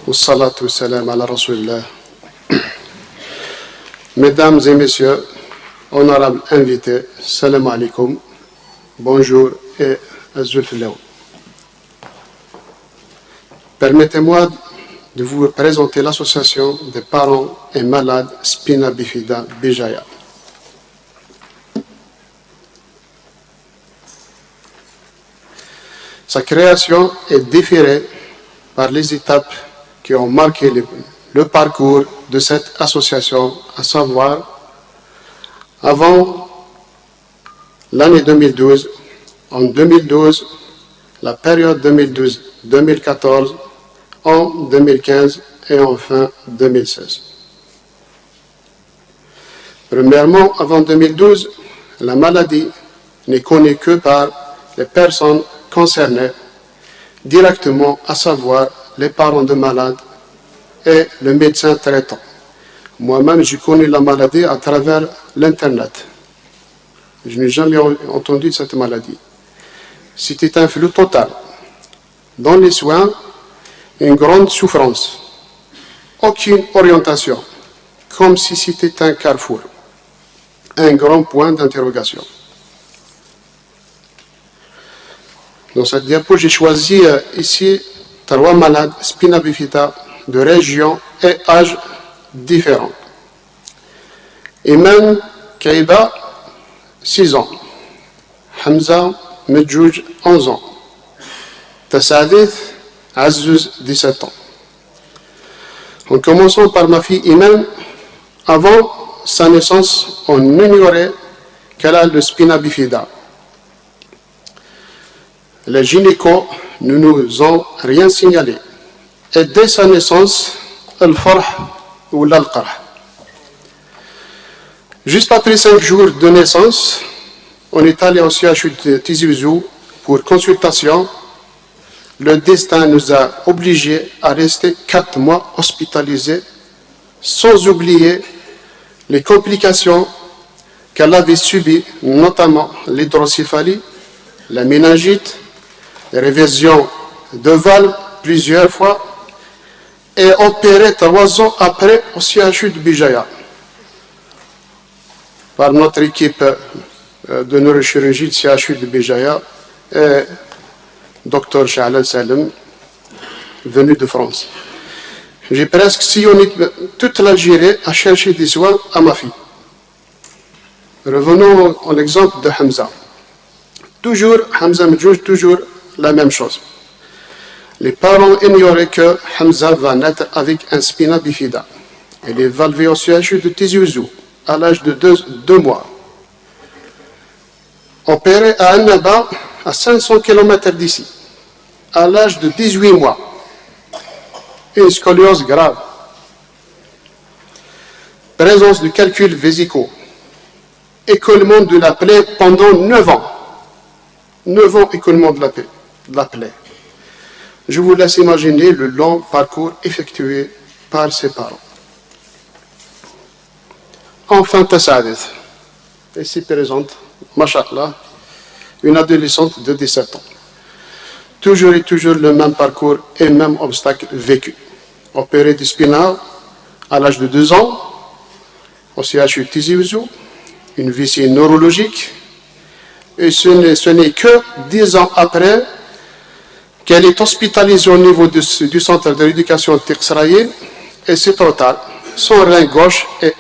Wassalatu wassalam ala Rasulillah. Mesdames et messieurs, honorables invités, salam alaikum, bonjour et azulfilaou. Permettez-moi de vous présenter l'association des parents et malades Spina Bifida Bijaya. Sa création est différée par les étapes qui ont marqué le parcours de cette association, à savoir avant l'année 2012, en 2012, la période 2012-2014, en 2015 et enfin 2016. Premièrement, avant 2012, la maladie n'est connue que par les personnes concernées directement, à savoir les parents de malades et le médecin traitant. Moi-même, j'ai connu la maladie à travers l'Internet. Je n'ai jamais entendu de cette maladie. C'était un flou total. Dans les soins, une grande souffrance. Aucune orientation. Comme si c'était un carrefour. Un grand point d'interrogation. Dans cette diapo, j'ai choisi ici 3 malades Spina Bifida de régions et âges différents. Imam Kaiba, 6 ans. Hamza Medjouj, 11 ans. Tassadith Azouz, 17 ans. En commençant par ma fille Imam, avant sa naissance, on ignorait qu'elle a le Spina Bifida. Les gynécos ne nous ont rien signalé. Et dès sa naissance, al-farh ou l'al-qarh. Juste après 5 jours de naissance, on est allé au CHU de Tizi Ouzou pour consultation. Le destin nous a obligés à rester 4 mois hospitalisés, sans oublier les complications qu'elle avait subies, notamment l'hydrocéphalie, la méningite, les révisions de Val plusieurs fois, et opéré 3 ans après au CHU de Bijaya par notre équipe de neurochirurgie de CHU de Bijaya et Dr Sha'al Salem, venu de France. J'ai presque sillonné toute l'Algérie à chercher des soins à ma fille. Revenons à l'exemple de Hamza. Toujours, Hamza Medjouj, toujours la même chose. Les parents ignoraient que Hamza va naître avec un Spina Bifida. Il est valvé au CHU de Tizi Ouzou à l'âge de 2 mois. Opéré à Annaba, à 500 km d'ici, à l'âge de 18 mois. Une scoliose grave. Présence de calculs vésicaux. Écoulement de la plaie pendant 9 ans. 9 ans écoulement de la plaie. Je vous laisse imaginer le long parcours effectué par ses parents. Enfin, Tassadith, ici présente, Masha'Allah, une adolescente de 17 ans. Toujours et toujours le même parcours et le même obstacle vécu. Opéré du spina à l'âge de 2 ans, au CHU Tizi Ouzou, une vessie neurologique, et ce n'est que 10 ans après qu'elle est hospitalisée au niveau du centre de l'éducation Tiqsraïl, et c'est trop tard. Son rein gauche est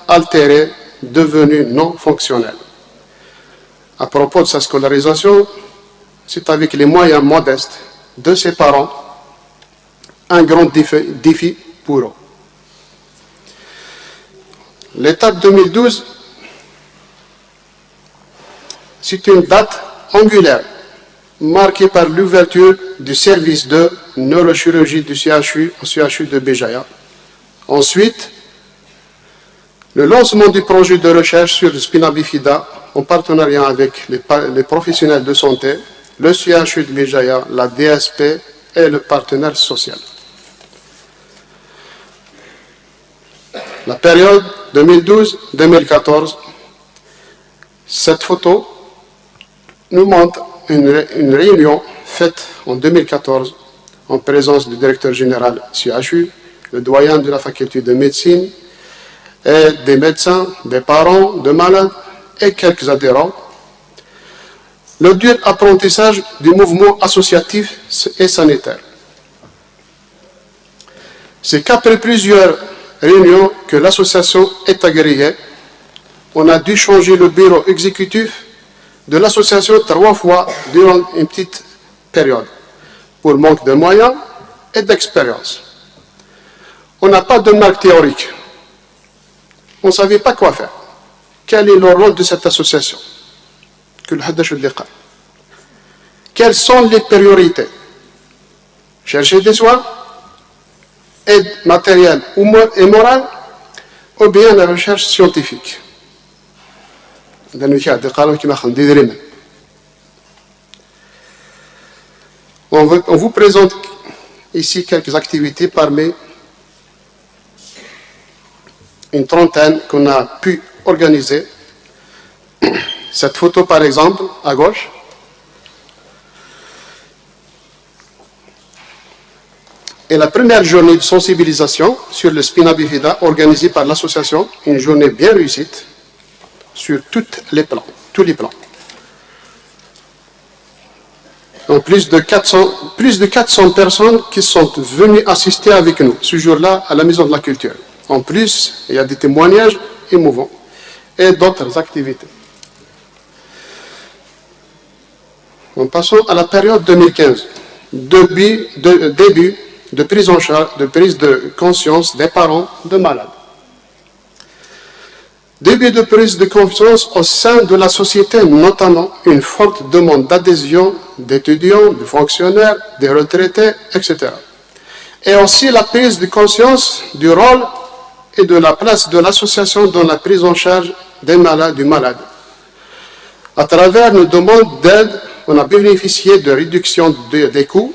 altéré, devenu non fonctionnel. À propos de sa scolarisation, c'est avec les moyens modestes de ses parents un grand défi pour eux. L'étape 2012, c'est une date angulaire, marquée par l'ouverture du service de neurochirurgie du CHU au CHU de Bijaya. Ensuite, le lancement du projet de recherche sur le Spina Bifida en partenariat avec les professionnels de santé, le CHU de Bijaya, la DSP et le partenaire social. La période 2012-2014, cette photo nous montre une réunion faite en 2014 en présence du directeur général CHU, le doyen de la faculté de médecine, et des médecins, des parents, de malades et quelques adhérents. Le dur apprentissage du mouvement associatif et sanitaire. C'est qu'après plusieurs réunions que l'association est agréée, on a dû changer le bureau exécutif de l'association 3 fois durant une petite période, pour manque de moyens et d'expérience. On n'a pas de marque théorique. On ne savait pas quoi faire. Quel est le rôle de cette association? Quelles sont les priorités? Chercher des soins, aide matérielle et morale, ou bien la recherche scientifique. On vous présente ici quelques activités parmi une trentaine qu'on a pu organiser. Cette photo, par exemple, à gauche, est la première journée de sensibilisation sur le spina bifida organisée par l'association, une journée bien réussie sur tous les plans. Donc, plus de 400 personnes qui sont venues assister avec nous ce jour-là à la Maison de la Culture. En plus, il y a des témoignages émouvants et d'autres activités. En passant à la période 2015, début de prise en charge, de prise de conscience des parents de malades. Début de prise de conscience au sein de la société, notamment une forte demande d'adhésion d'étudiants, de fonctionnaires, des retraités, etc. Et aussi la prise de conscience du rôle et de la place de l'association dans la prise en charge des malades, du malade. À travers nos demandes d'aide, on a bénéficié de réduction des coûts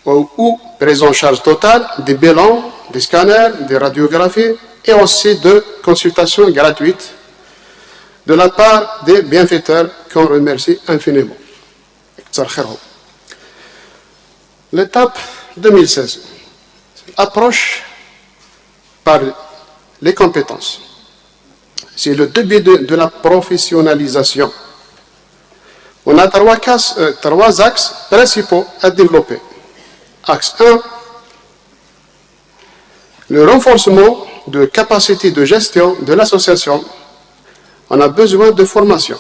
ou prise en charge totale, des bilans, des scanners, des radiographies et aussi de consultations gratuites de la part des bienfaiteurs qu'on remercie infiniment. L'étape 2016 approche par les compétences. C'est le début de la professionnalisation. On a trois axes principaux à développer. Axe 1, le renforcement de capacité de gestion de l'association. On a besoin de formation.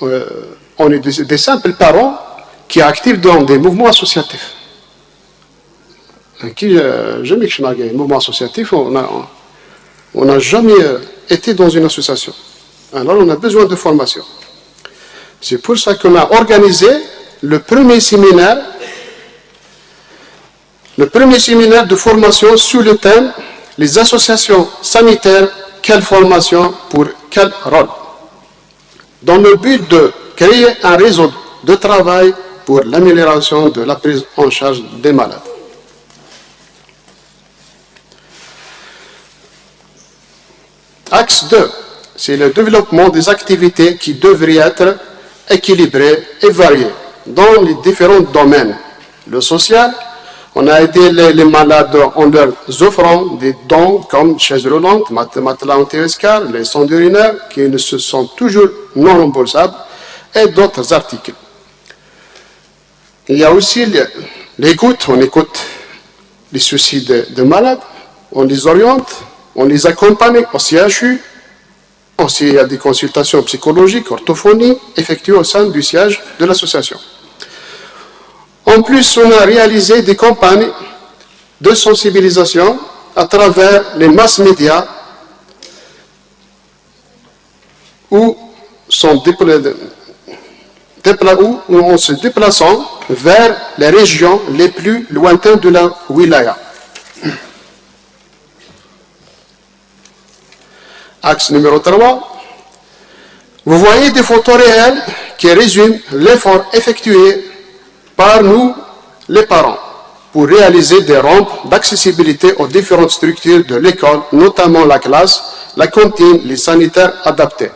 On est des simples parents qui sont actifs dans des mouvements associatifs. Jamais que je mouvement associatif, on n'a jamais été dans une association. Alors on a besoin de formation. C'est pour ça qu'on a organisé le premier séminaire de formation sous le thème « Les associations sanitaires, quelle formation pour quel rôle ?» dans le but de créer un réseau de travail pour l'amélioration de la prise en charge des malades. Axe 2, c'est le développement des activités qui devraient être équilibrées et variées dans les différents domaines. Le social, on a aidé les malades en leur offrant des dons comme chaises roulantes, matelas anti-escar, les sondes urinaires qui ne sont toujours non remboursables et d'autres articles. Il y a aussi l'écoute, on écoute les soucis des malades, on les oriente, on les accompagne au CHU. Aussi, il y a des consultations psychologiques, orthophonie, effectuées au sein du siège de l'association. En plus, on a réalisé des campagnes de sensibilisation à travers les masses médias en se déplaçant vers les régions les plus lointaines de la wilaya. Axe numéro 3. Vous voyez des photos réelles qui résument l'effort effectué par nous, les parents, pour réaliser des rampes d'accessibilité aux différentes structures de l'école, notamment la classe, la cantine, les sanitaires adaptés.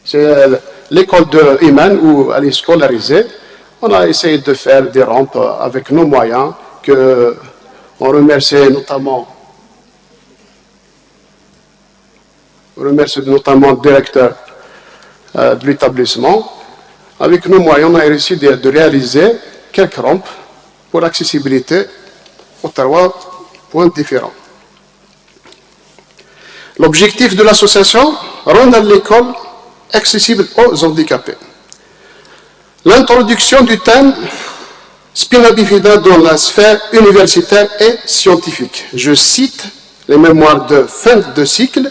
C'est l'école de Iman où elle est scolarisée. On a essayé de faire des rampes avec nos moyens, on remercie notamment le directeur de l'établissement. Avec nos moyens, on a réussi de réaliser quelques rampes pour l'accessibilité aux 3 points différents. L'objectif de l'association, rendre l'école accessible aux handicapés. L'introduction du thème spina bifida dans la sphère universitaire et scientifique. Je cite les mémoires de fin de cycle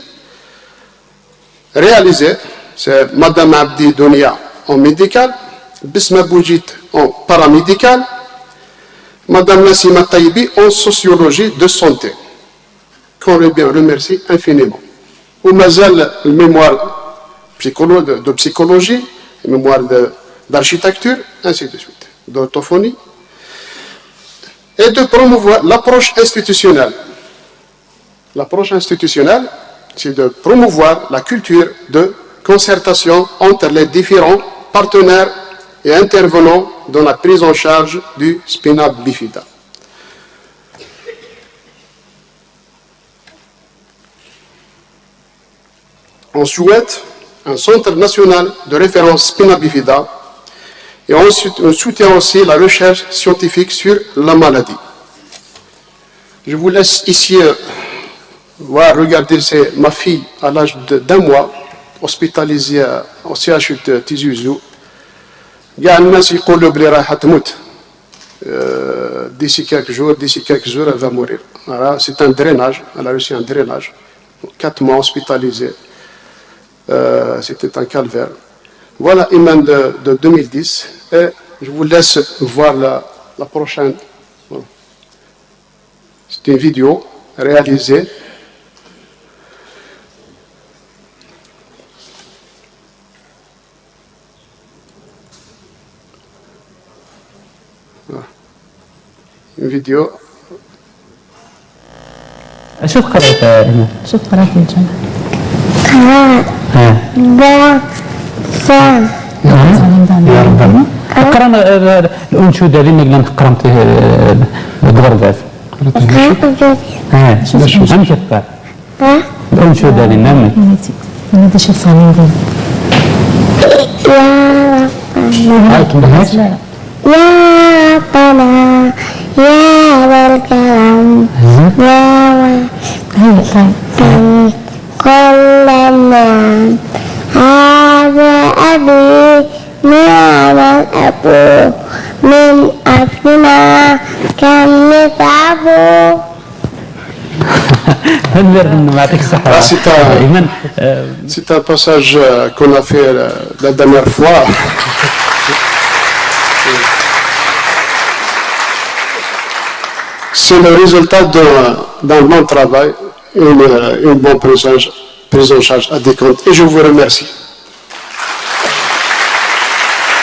réalisées, c'est Madame Abdi Dounia en médical, Bisma Boujit en paramédical, Madame Nassima Taïbi en sociologie de santé, qu'on remercie infiniment. Ou Mazel, le mémoire de psychologie, le mémoire d'architecture, ainsi de suite, d'orthophonie, et de promouvoir l'approche institutionnelle. L'approche institutionnelle, c'est de promouvoir la culture de concertation entre les différents partenaires et intervenants dans la prise en charge du spina bifida. On souhaite un centre national de référence spina bifida et on soutient aussi la recherche scientifique sur la maladie. Je vous laisse ici regarder, c'est ma fille à l'âge d'1 mois, hospitalisée au CHU de Tizi Ouzou. D'ici quelques jours, elle va mourir. C'est un drainage, elle a reçu un drainage. 4 mois hospitalisée. C'était un calvaire. Voilà Iman de 2010. Et je vous laisse voir la prochaine. C'est une vidéo réalisée. Une vidéo. شوف قرأت شوف قرأت الجنة يا رب قرأنا الأنشودة اللي نقدر نقرأت الغربات شوف أمشي الطار الأنشودة اللي نعمل أنا بدي أشوف عنيدي يا ربنا يا ذا الكرم يا من كل النعم هذا أبي نعم الأب من أجلنا كم نتعبوا. C'est un passage qu'on a fait la dernière fois. C'est le résultat d'un bon travail, une bonne prise en charge adéquate. Et je vous remercie.